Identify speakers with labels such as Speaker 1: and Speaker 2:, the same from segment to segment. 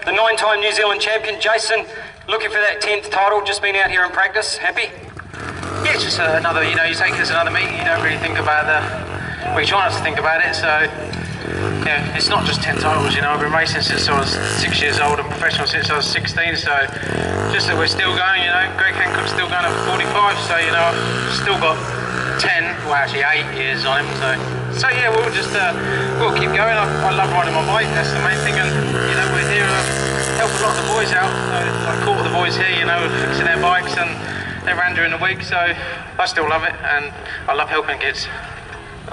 Speaker 1: The 9-time New Zealand champion, Jason, looking for that 10th title, just been out here in practice. Happy?
Speaker 2: Yeah, it's just another, you take this another meeting, you don't really think about well, you try not to think about it, so, it's not just 10 titles, I've been racing since I was 6 years old and professional since I was 16, so just that we're still going, Greg Hancock's still going at 45, so, I've still got 10, well actually 8 years on him, so yeah, we'll just, we'll keep going. I love riding my bike, that's the main thing, and, we're here to help a lot of the boys out. I caught the boys here, fixing their bikes, and they ran during the week, so I still love it, and I love helping kids.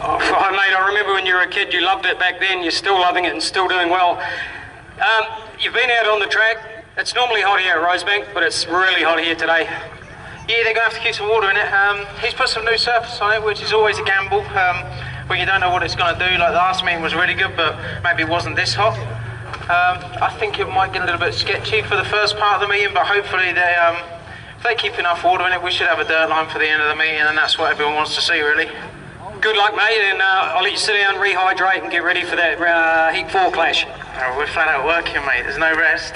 Speaker 1: Oh, mate, I remember when you were a kid, you loved it back then, you're still loving it and still doing well. You've been out on the track. It's normally hot here at Rosebank, but it's really hot here today.
Speaker 2: Yeah, they're going to have to keep some water in it. He's put some new surface on it, which is always a gamble, when you don't know what it's going to do. Like the last meeting was really good, but maybe it wasn't this hot. I think it might get a little bit sketchy for the first part of the meeting, but hopefully if they keep enough water in it, we should have a dirt line for the end of the meeting, and that's what everyone wants to see, really.
Speaker 1: Good luck, mate, and I'll let you sit down, rehydrate, and get ready for that Heat 4 clash.
Speaker 2: Oh, we're flat out working, mate. There's no rest.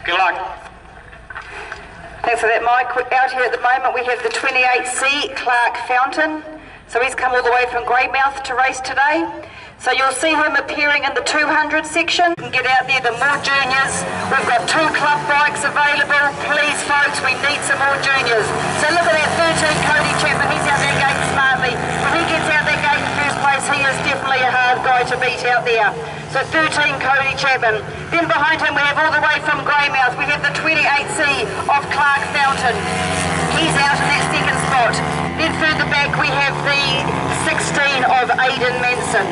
Speaker 1: Good luck.
Speaker 3: Thanks for that, Mike. Out here at the moment, we have the 28C Clark Fountain. So he's come all the way from Greymouth to race today. So you'll see him appearing in the 200 section. You can get out there, the more juniors. We've got 2 club bikes available. Please, folks, we need some more juniors. So look at that 13 Cody Chapman. He's out there gating smartly. When he gets out there gating first place, he is definitely a hard guy to beat out there. So 13 Cody Chapman. Then behind him we have all the way from Greymouth, we have the 28C of Clark Fountain. He's out in that second spot. Then further back we have the 16 of Aidan Manson.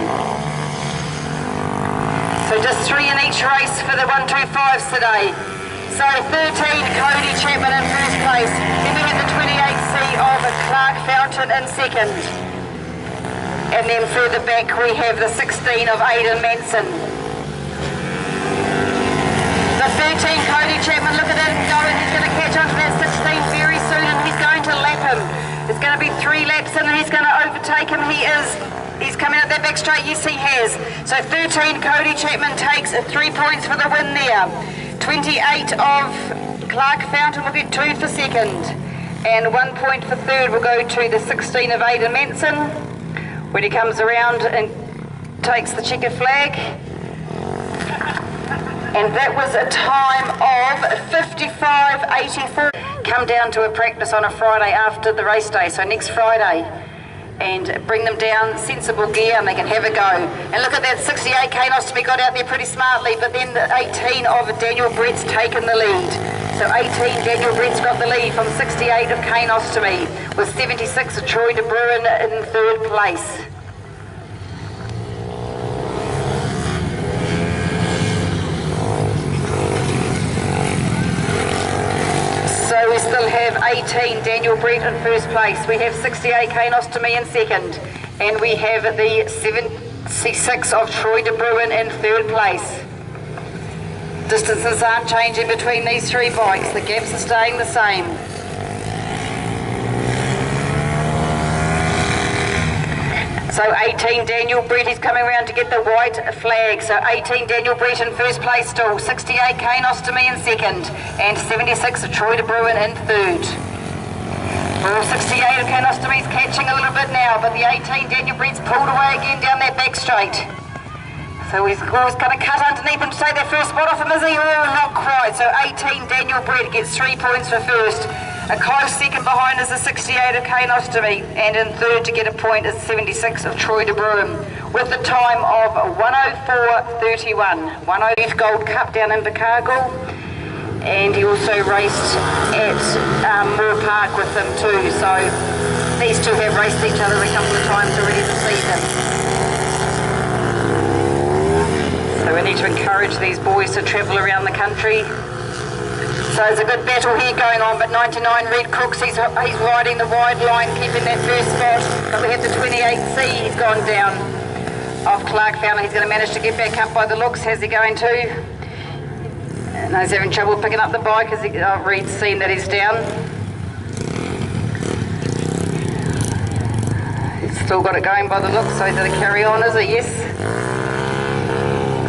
Speaker 3: So just 3 in each race for the 125s today. So 13 Cody Chapman in first place. Then we have the 28C of Clark Fountain in second. And then further back we have the 16 of Aidan Manson. The 13 Cody Chapman, look at him going, he's going to catch onto that 16 very soon and he's going to lap him. There's going to be 3 laps and he's going to overtake him. He's coming out that back straight, yes he has. So 13 Cody Chapman takes 3 points for the win there. 28 of Clark Fountain will get 2 for second. And 1 point for third will go to the 16 of Aidan Manson. When he comes around and takes the checkered flag. And that was a time of 55.84. Come down to a practice on a Friday after the race day, so next Friday, and bring them down sensible gear and they can have a go. And look at that 68 Kanostomy got out there pretty smartly, but then the 18 of Daniel Brett's taken the lead. So 18 Daniel Brett's got the lead from 68 of Kanostomy, with 76 of Troy de Bruin in third place. So we still have 18 Daniel Brett in first place. We have 68 Kanostomy in second. And we have the 76 of Troy de Bruin in third place. Distances aren't changing between these 3 bikes. The gaps are staying the same. So 18 Daniel Brett is coming around to get the white flag. So 18 Daniel Brett in first place still, 68 Kanostomy in second, and 76 of Troy de Bruin in third. Well, 68 of Kanostomy's catching a little bit now, but the 18 Daniel Brett's pulled away again down that back straight. So he's always going to cut underneath him to take that first spot off him, is he? Oh, not quite. So 18 Daniel Brett gets 3 points for first. A close second behind is the 68 of Kanostomy, and in third to get a point is 76 of Troy de Bruin, with the time of 104.31. 108 Gold Cup down in Invercargill, and he also raced at Moore Park with them too, so these two have raced each other a couple of times already this season. So we need to encourage these boys to travel around the country. So there's a good battle here going on, but 99 Red Crooks, he's riding the wide line, keeping that first spot. But we have the 28C, he's gone down off Clark Fountain. He's going to manage to get back up by the looks. How's he going to? And he's having trouble picking up the bike as Reed's seen that he's down. He's still got it going by the looks, so he's going to carry on, is he? Yes.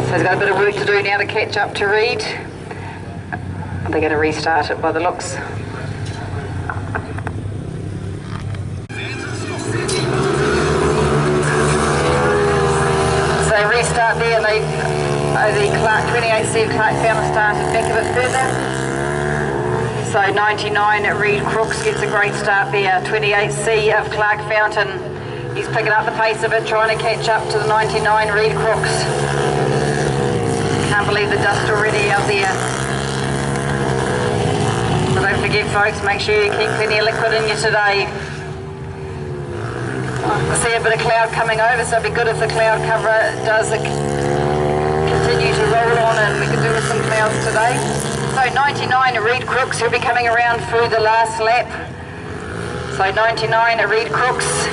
Speaker 3: So he's got a bit of work to do now to catch up to Reed. They're going to restart it by the looks. So they restart there, and the Clark 28C of Clark Fountain started back a bit further. So 99 at Reed Crooks gets a great start there. 28C of Clark Fountain, he's picking up the pace of it, trying to catch up to the 99 Reed Crooks. Can't believe the dust already out there. So don't forget folks, make sure you keep plenty of liquid in you today. I see a bit of cloud coming over, so it'd be good if the cloud cover does continue to roll on, and we can do with some clouds today. So 99 Reed Crooks will be coming around through the last lap. So 99 Reed Crooks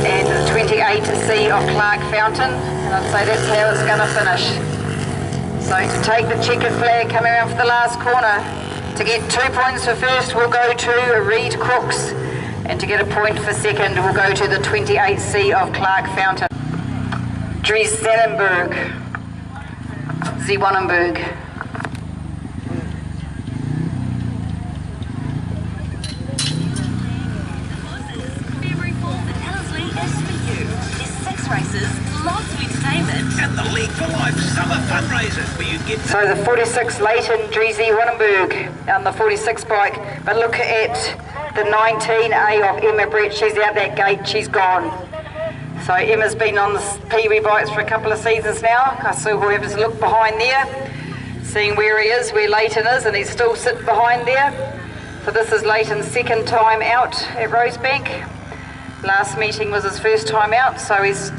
Speaker 3: and 28C of Clark Fountain, and I'd say that's how it's going to finish. So to take the checkered flag coming around for the last corner, to get 2 points for first we'll go to Reed Crooks, and to get a point for second we'll go to the 28C of Clark Fountain. Dries-Zannenberg, Zwanenberg.
Speaker 4: February 4th at Ellerslie is for you. There's 6 races, lots of entertainment.
Speaker 5: And the League for Life summer fundraiser where you get...
Speaker 3: So the 46 Leighton Dries-Zwanenberg on the 46 bike, but look at the 19A of Emma Brett. She's out that gate, she's gone. So Emma's been on the Pee-wee bikes for a couple of seasons now. I saw whoever's looked behind there, seeing where he is, where Leighton is, and he's still sitting behind there. So this is Leighton's second time out at Rosebank. Last meeting was his first time out, so he's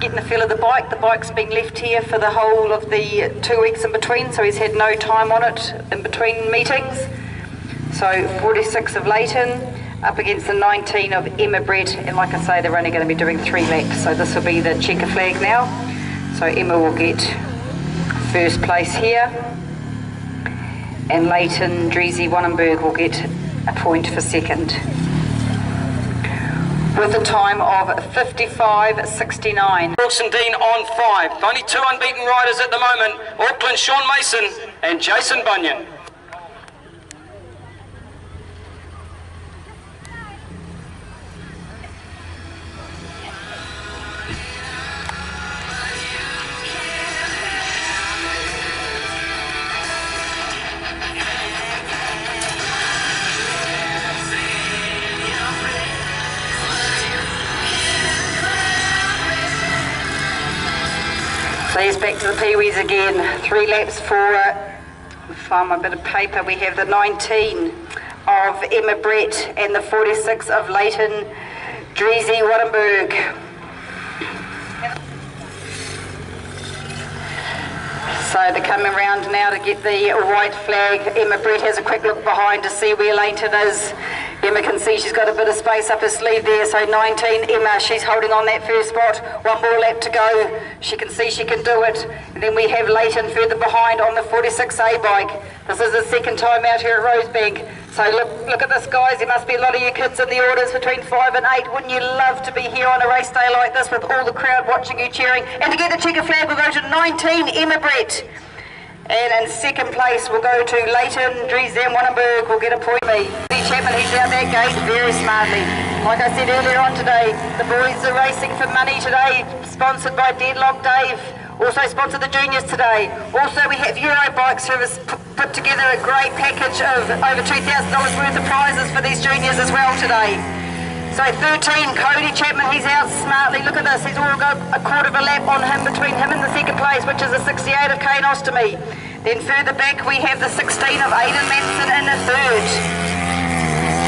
Speaker 3: getting the feel of the bike. The bike's been left here for the whole of the 2 weeks in between, so he's had no time on it in between meetings. So 46 of Leighton up against the 19 of Emma Brett, and like I say, they're only going to be doing 3 laps, so this will be the checker flag now. So Emma will get first place here, and Leighton Dries-Zwanenberg will get a point for second, with a time of 55.69.
Speaker 1: Wilson Dean on 5. Only 2 unbeaten riders at the moment. Auckland Sean Mason and Jason Bunyan.
Speaker 3: So he's back to the Pee-wees again. 3 laps for, find my bit of paper, we have the 19 of Emma Brett and the 46 of Leighton Dries-Zwanenberg. So they're coming around now to get the white flag. Emma Brett has a quick look behind to see where Leighton is. Emma can see she's got a bit of space up her sleeve there, so 19 Emma, she's holding on that first spot. 1 more lap to go. She can see she can do it. And then we have Leighton further behind on the 46A bike. This is his second time out here at Rosebank. So look at this, guys. There must be a lot of you kids in the orders between 5 and 8. Wouldn't you love to be here on a race day like this with all the crowd watching you cheering? And to get the checker flag, we'll go to 19 Emma Brett. And in second place, we'll go to Leighton Dries-Zwanenberg. We'll get a point. Chapman, he's out that gate very smartly. Like I said earlier on today, the boys are racing for money today, sponsored by Deadlock Dave. Also sponsored the juniors today. Also, we have Eurobike Service put together a great package of over $2,000 worth of prizes for these juniors as well today. So 13, Cody Chapman, he's out smartly. Look at this, he's all got a quarter of a lap on him between him and the second place, which is the 68 of Kane Ostomy. Then further back we have the 16 of Aidan Manson in the third.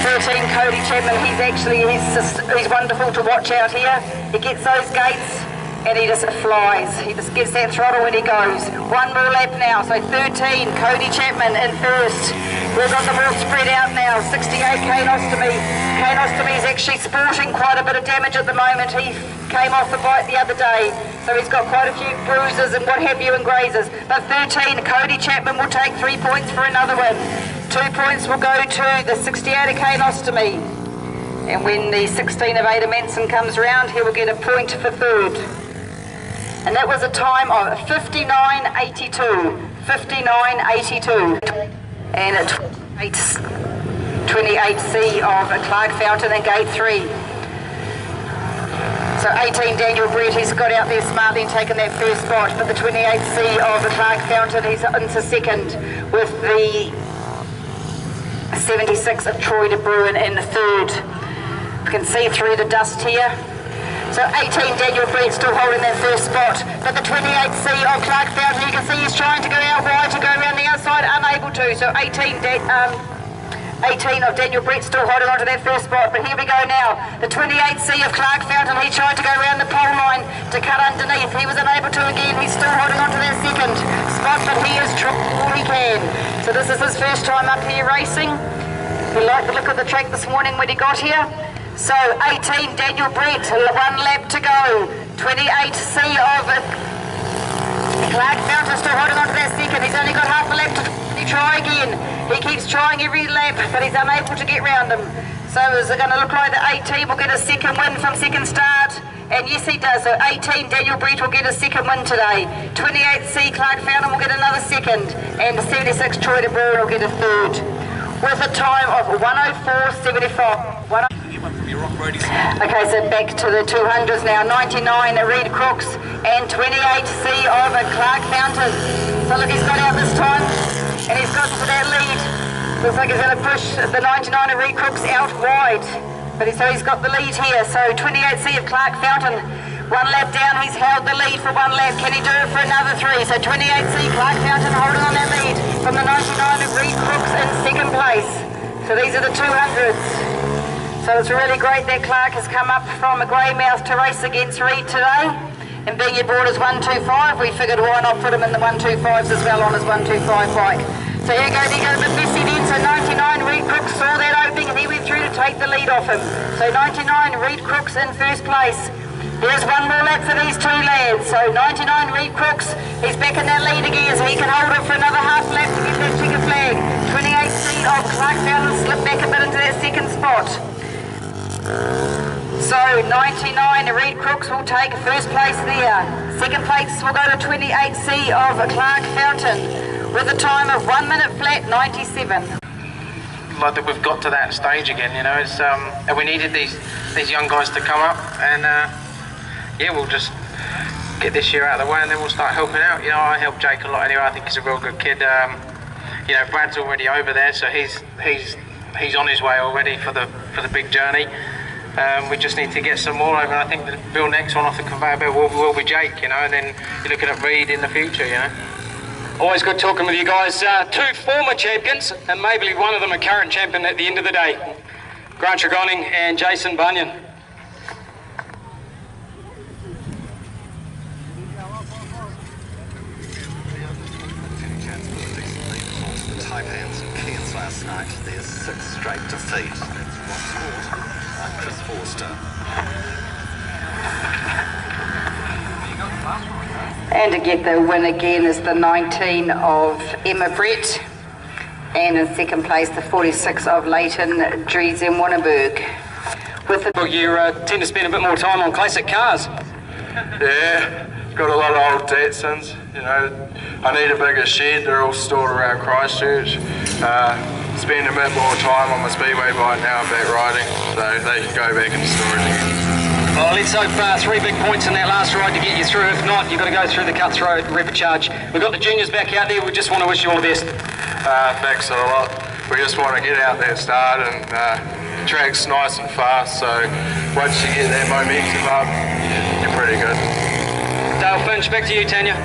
Speaker 3: 13, Cody Chapman, he's wonderful to watch out here. He gets those gates and he just flies. He just gives that throttle when he goes. 1 more lap now, so 13, Cody Chapman in first. We've got them all spread out now. 68, Kane Ostomy. Kane Ostomy is actually sporting quite a bit of damage at the moment. He came off the bike the other day, so he's got quite a few bruises and what have you and grazes. But 13, Cody Chapman will take 3 points for another one. 2 points will go to the 68 of Kane Ostomy. And when the 16 of Ada Manson comes round, he will get a point for third. And that was a time of 59.82. 59.82. And at 28C of Clark Fountain in gate 3. So 18 Daniel Brett, he's got out there smartly and taken that first spot, but the 28C of Clark Fountain, he's into second with the 76 of Troy de Bruin in third. You can see through the dust here. So 18 Daniel Brett still holding that first spot, but the 28C of Clark Fountain, you can see he's trying to go out wide to go around the outside, unable to. So 18 of Daniel Brett still holding on to that first spot, but here we go now. The 28C of Clark Fountain, he tried to go around the pole line to cut underneath. He was unable to again. He's still holding on to that second spot, but he is trying all he can. So this is his first time up here racing. He liked the look of the track this morning when he got here. So 18 Daniel Brett, 1 lap to go. 28C of Clark Fountain still holding on to that second. He's only got half a lap to try again. He keeps trying every lap, but he's unable to get round him. So is it going to look like the 18 will get a second win from second start? And yes, he does. So 18 Daniel Brett will get a second win today. 28C Clark Fountain will get another second, and 76 Troy de Bruin will get a third, with a time of 104.75. Okay, so back to the 200s now. 99 Red Crooks and 28C of Clark Fountain. So look, he's got out this time, and he's got to that lead. Looks like he's going to push the 99 of Red Crooks out wide. But so he's got the lead here. So 28C of Clark Fountain, 1 lap down, he's held the lead for 1 lap. Can he do it for another 3? So 28C Clark Fountain holding on that lead from the 99 of Red Crooks in second place. So these are the 200s. So it's really great that Clark has come up from a Greymouth to race against Reed today. And being he brought his 125, we figured why not put him in the 125s as well on his 125 bike. So here goes, he goes a bit messy then. So 99 Red Crooks saw that opening and he went through to take the lead off him. So 99 Red Crooks in first place. There's 1 more lap for these 2 lads. So 99 Red Crooks, he's back in that lead again, so he can hold it for another half lap to get that checkered flag. 28C of Clark Fountain slipped back a bit into that second spot. So 99 Red Crooks will take first place there. Second place will go to 28C of Clark Fountain with a time of 1 minute flat 97.
Speaker 2: Like that, we've got to that stage again. You know, it's and we needed these young guys to come up, and yeah, we'll just get this year out of the way, and then we'll start helping out. You know, I help Jake a lot anyway. I think he's a real good kid. You know, Brad's already over there, so he's on his way already for the big journey. We just need to get some more over, and I think the real next one off the conveyor belt will be Jake, you know, and then you're looking at Reed in the future, you know.
Speaker 1: Always good talking with you guys. 2 former champions, and maybe one of them a current champion at the end of the day. Grant Tregoning and Jason Bunyan.
Speaker 6: The Taipans and Cairns last night, their 6th straight defeat. Chris Forster.
Speaker 3: And to get the win again is the 19 of Emma Brett, and in second place the 46 of Leighton Driesen-Wanneberg. With the
Speaker 1: You tend to spend a bit more time on classic cars.
Speaker 7: Yeah, got a lot of old Datsuns, you know. I need a bigger shed, they're all stored around Christchurch. Spend a bit more time on my Speedway bike now, back riding, so they can go back into storage again.
Speaker 1: Well, let's hope 3 big points in that last ride to get you through. If not, you've got to go through the cutthroat repecharge. We've got the juniors back out there. We just want to wish you all the best.
Speaker 7: Thanks a lot. We just want to get out there and start, and the track's nice and fast, so once you get that momentum up, you're pretty good.
Speaker 1: Dale Finch, back to you, Tanya.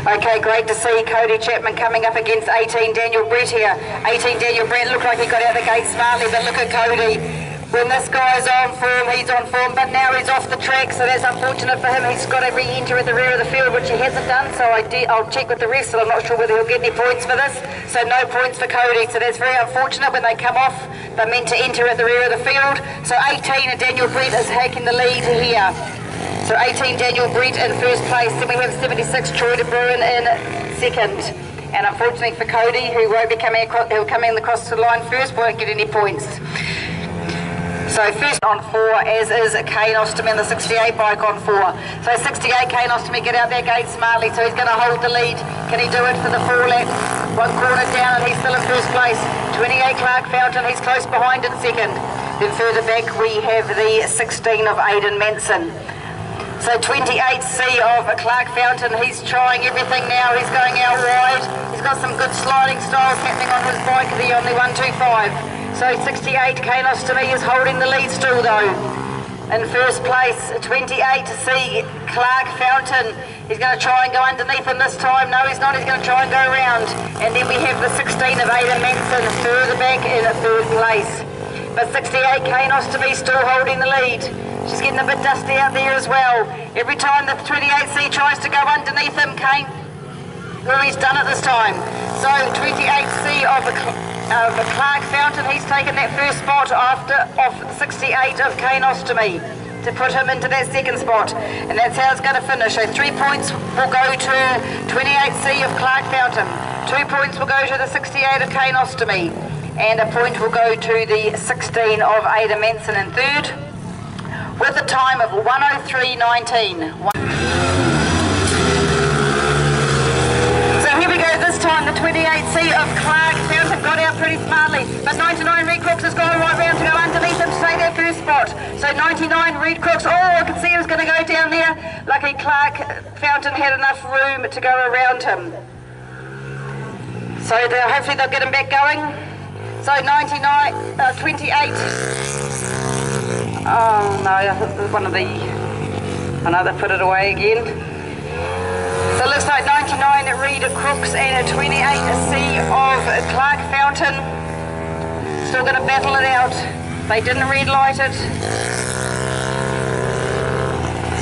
Speaker 3: Okay, great to see Cody Chapman coming up against 18 Daniel Brett here. 18 Daniel Brett looked like he got out the gate smartly, but look at Cody. When this guy's on form, he's on form, but now he's off the track, so that's unfortunate for him. He's got to re-enter at the rear of the field, which he hasn't done, so I'll check with the rest, and I'm not sure whether he'll get any points for this. So no points for Cody, so that's very unfortunate. When they come off, they're meant to enter at the rear of the field. So 18 and Daniel Brett is taking the lead here. So 18 Daniel Brett in first place, then we have 76 Troy de Bruin in second. And unfortunately for Cody, who won't be coming across the line first, won't get any points. So first on 4, as is Kane Ostomy in the 68 bike on 4. So 68 Kane Ostomy, get out that gate smartly, so he's going to hold the lead. Can he do it for the 4 laps? 1 corner down and he's still in first place. 28 Clark Fountain, he's close behind in second. Then further back we have the 16 of Aidan Manson. So 28C of Clark Fountain, he's trying everything now, he's going out wide. He's got some good sliding styles happening on his bike, the only 125. So 68 Kane Ostomy is holding the lead still though. In first place, 28C Clark Fountain. He's going to try and go underneath him this time. No, he's not. He's going to try and go around. And then we have the 16 of Aidan Manson further back in third place. But 68 Kane Ostomy still holding the lead. She's getting a bit dusty out there as well. Every time the 28C tries to go underneath him, Kane, well, he's done it this time. So 28C of Clark Fountain, he's taken that first spot off 68 of Kane Ostomy to put him into that second spot, and that's how it's going to finish. So 3 points will go to 28C of Clark Fountain, 2 points will go to the 68 of Kane Ostomy, and a point will go to the 16 of Aidan Manson in third, with a time of 1:03.19. This time the 28C of Clark Fountain got out pretty smartly, but 99 Red Crooks has gone right round to go underneath him to take that first spot. So 99 Red Crooks, oh, I can see he was going to go down there. Lucky Clark Fountain had enough room to go around him. So hopefully they'll get him back going. So 28. Oh no, one of the, oh no, they put it away again. So it looks like 99 Reader Crooks and a 28C of Clark Fountain. Still going to battle it out. They didn't red light it.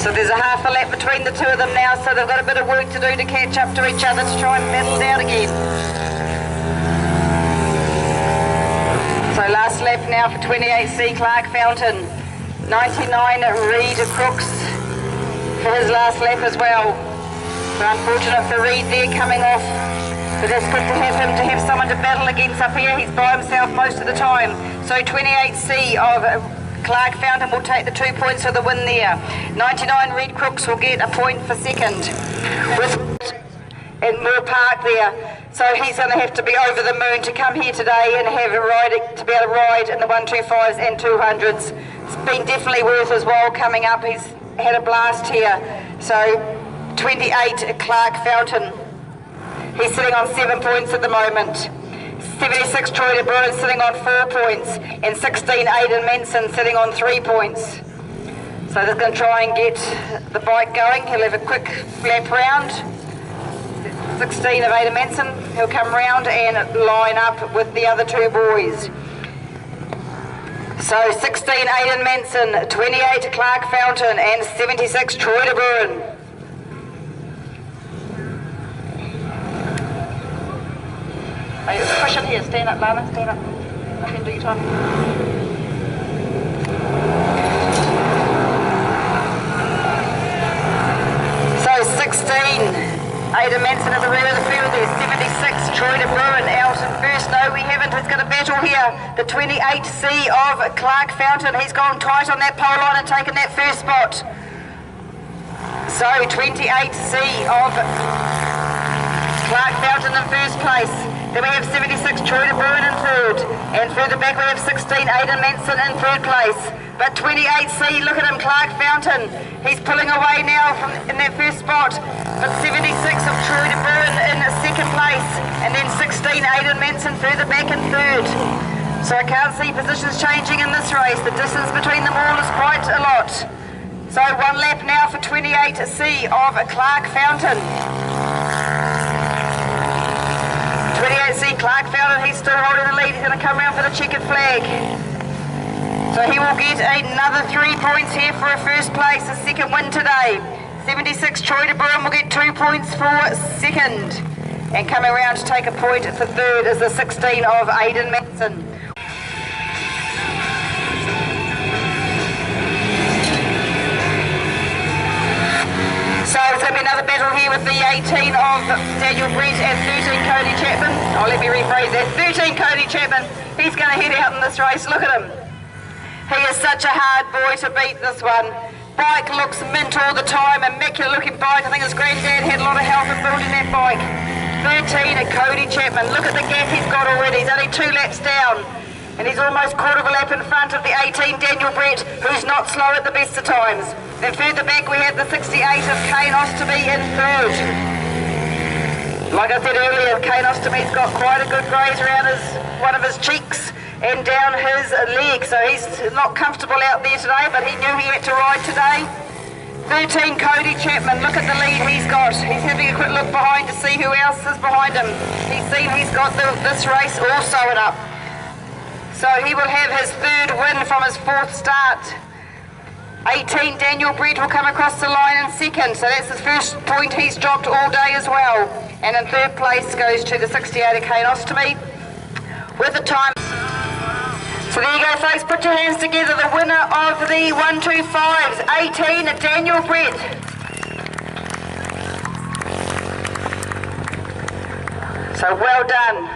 Speaker 3: So there's a half a lap between the two of them now, so they've got a bit of work to do to catch up to each other to try and battle it out again. So last lap now for 28C Clark Fountain. 99 Reader Crooks for his last lap as well. So unfortunate for Reed there coming off, but it's good to have someone to battle against up here. He's by himself most of the time. So 28C of Clark Fountain will take the 2 points for the win there. 99 Reed Crooks will get a point for second. With in Moore Park there. So he's going to have to be over the moon to come here today and have a ride, to be able to ride in the 125s and 200s. It's been definitely worth his while coming up. He's had a blast here. So 28 Clark Fountain, he's sitting on 7 points at the moment. 76 Troy de Bruin sitting on 4 points, and 16 Aidan Manson sitting on 3 points. So they're going to try and get the bike going. He'll have a quick lap round. 16 of Aidan Manson, he'll come round and line up with the other two boys. So 16 Aidan Manson, 28 Clark Fountain, and 76 Troy de Bruin. Push it here, stand up, Lana, stand up. I can do your time. So 16, Aidan Manson at the rear of the field there, 76, Troy de Bruin out in first. No, we haven't, he's got a battle here. The 28C of Clark Fountain, he's gone tight on that pole line and taken that first spot. So 28C of Clark Fountain in first place. Then we have 76 Troy de Bruin in third, and further back we have 16 Aidan Manson in third place. But 28C, look at him, Clark Fountain, he's pulling away now from in that first spot. But 76 of Troy de Bruin in second place, and then 16 Aidan Manson further back in third. So I can't see positions changing in this race. The distance between them all is quite a lot. So 1 lap now for 28C of Clark Fountain. 28C Clark Fountain, he's still holding the lead. He's going to come around for the checkered flag. So he will get another 3 points here for a first place, a second win today. 76 Troy de Bruin will get 2 points for second. And coming around to take a point for third is the 16 of Aidan Manson. So it's going to be another battle here with the 18 of Daniel Brett and 13 Cody Chapman. Oh, let me rephrase that. 13 Cody Chapman. He's going to head out in this race. Look at him. He is such a hard boy to beat, this one. Bike looks mint all the time, immaculate looking bike. I think his granddad had a lot of help in building that bike. 13 at Cody Chapman. Look at the gap he's got already. He's only 2 laps down. And he's almost quarter of a lap in front of the 18 Daniel Brett, who's not slow at the best of times. Then further back we have the 68 of Kane Ostomy in third. Like I said earlier, Kane Ostomy's got quite a good graze around one of his cheeks and down his leg, so he's not comfortable out there today, but he knew he had to ride today. 13 Cody Chapman, look at the lead he's got. He's having a quick look behind to see who else is behind him. He's seen he's got this race all sewn up. So he will have his 3rd win from his 4th start. 18 Daniel Brett will come across the line in 2nd, so that's his first point he's dropped all day as well. And in 3rd place goes to the 68 of Kane Ostomy with the time. So there you go, folks, put your hands together. The winner of the 125s, 18 Daniel Brett. So well done.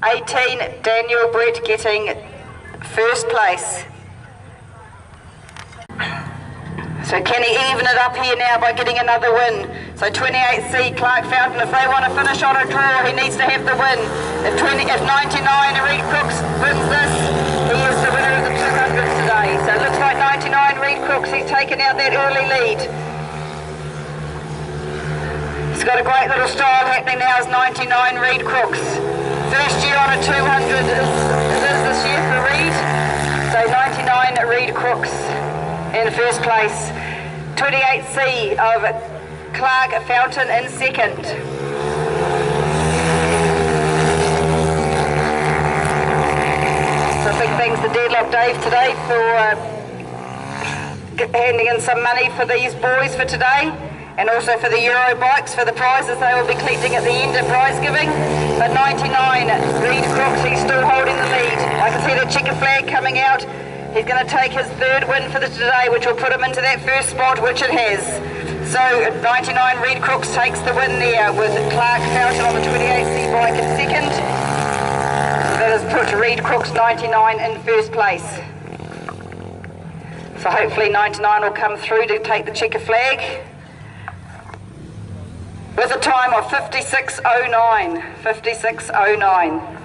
Speaker 3: 18 Daniel Brett getting 1st place. So can he even it up here now by getting another win? So 28C Clark Fountain, if they want to finish on a draw, he needs to have the win. If 99 Reed Crooks wins this, he is the winner of the 200s today. So it looks like 99 Reed Crooks, he's taken out that early lead. He's got a great little style happening now as 99 Reed Crooks. First year on a 200 is this year for Reed. So 99 Reed Crooks in 1st place. 28C of Clark Fountain in 2nd. So big thanks to Deadlock Dave today for handing in some money for these boys for today, and also for the Euro bikes for the prizes they will be collecting at the end of prize giving. But 99 Reed Crooks, he's still holding the lead. I can see the checker flag coming out. He's going to take his 3rd win for today, which will put him into that 1st spot, which it has. So 99 Reed Crooks takes the win there with Clark Fountain on the 28C bike in 2nd. That has put Reed Crooks 99 in 1st place. So hopefully 99 will come through to take the checker flag with a time of 56.09. 56.09.